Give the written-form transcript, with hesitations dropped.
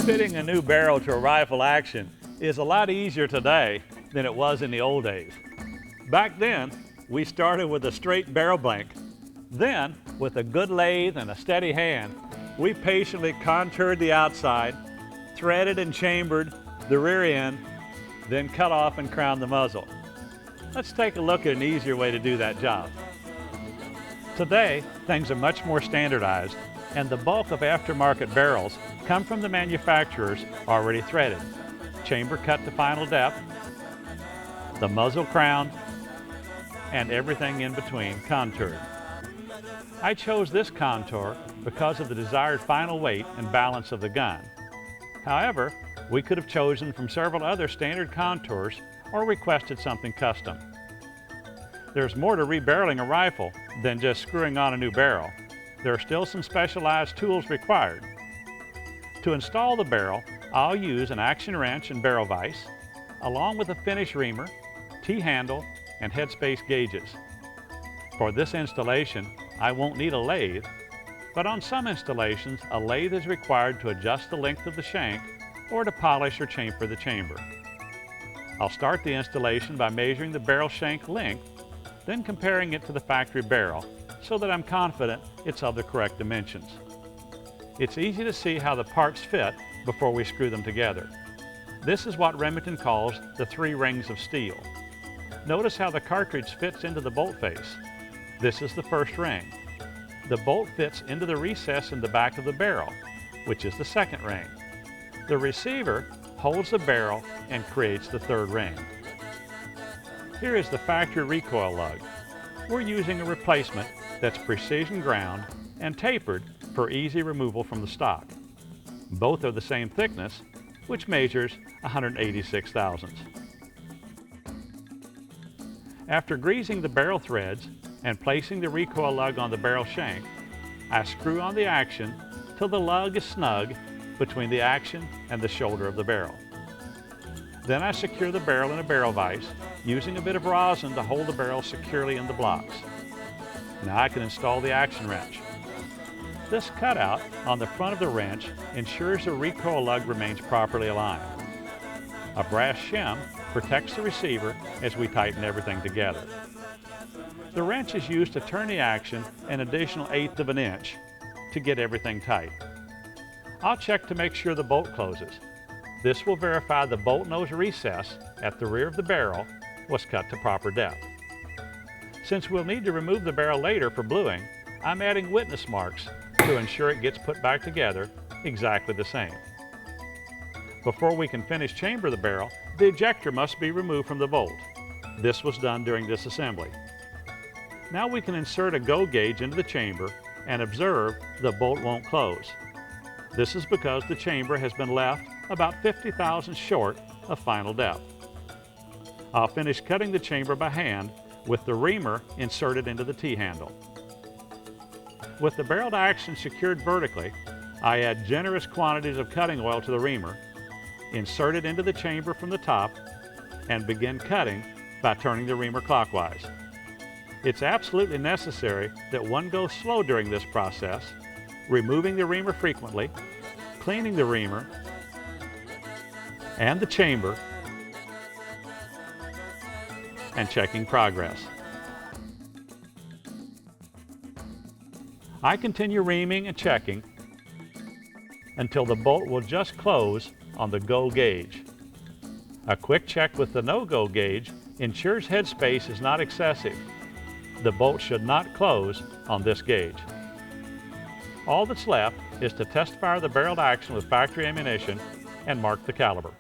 Fitting a new barrel to a rifle action is a lot easier today than it was in the old days. Back then, we started with a straight barrel blank. Then, with a good lathe and a steady hand, we patiently contoured the outside, threaded and chambered the rear end, then cut off and crowned the muzzle. Let's take a look at an easier way to do that job. Today, things are much more standardized, and the bulk of aftermarket barrels come from the manufacturers already threaded, chamber cut to final depth, the muzzle crowned, and everything in between contoured. I chose this contour because of the desired final weight and balance of the gun. However, we could have chosen from several other standard contours or requested something custom. There's more to rebarreling a rifle than just screwing on a new barrel. There are still some specialized tools required. To install the barrel, I'll use an action wrench and barrel vise, along with a finish reamer, T-handle, and headspace gauges. For this installation, I won't need a lathe, but on some installations, a lathe is required to adjust the length of the shank or to polish or chamfer the chamber. I'll start the installation by measuring the barrel shank length, then comparing it to the factory barrel so that I'm confident it's of the correct dimensions. It's easy to see how the parts fit before we screw them together. This is what Remington calls the 3 rings of steel. Notice how the cartridge fits into the bolt face. This is the first ring. The bolt fits into the recess in the back of the barrel, which is the second ring. The receiver holds the barrel and creates the third ring. Here is the factory recoil lug. We're using a replacement that's precision ground and tapered for easy removal from the stock. Both are the same thickness, which measures 186 thousandths. After greasing the barrel threads and placing the recoil lug on the barrel shank, I screw on the action till the lug is snug between the action and the shoulder of the barrel. Then I secure the barrel in a barrel vise using a bit of rosin to hold the barrel securely in the blocks. Now I can install the action wrench. This cutout on the front of the wrench ensures the recoil lug remains properly aligned. A brass shim protects the receiver as we tighten everything together. The wrench is used to turn the action an additional 1/8 of an inch to get everything tight. I'll check to make sure the bolt closes. This will verify the bolt nose recess at the rear of the barrel was cut to proper depth. Since we'll need to remove the barrel later for bluing, I'm adding witness marks to ensure it gets put back together exactly the same. Before we can finish chamber the barrel, the ejector must be removed from the bolt. This was done during disassembly. Now we can insert a go gauge into the chamber and observe the bolt won't close. This is because the chamber has been left about 50 thousandths short of final depth. I'll finish cutting the chamber by hand with the reamer inserted into the T-handle. With the barrel to action secured vertically, I add generous quantities of cutting oil to the reamer, insert it into the chamber from the top, and begin cutting by turning the reamer clockwise. It's absolutely necessary that one goes slow during this process, removing the reamer frequently, cleaning the reamer and the chamber, and checking progress. I continue reaming and checking until the bolt will just close on the go gauge. A quick check with the no-go gauge ensures headspace is not excessive. The bolt should not close on this gauge. All that's left is to test fire the barrel to action with factory ammunition and mark the caliber.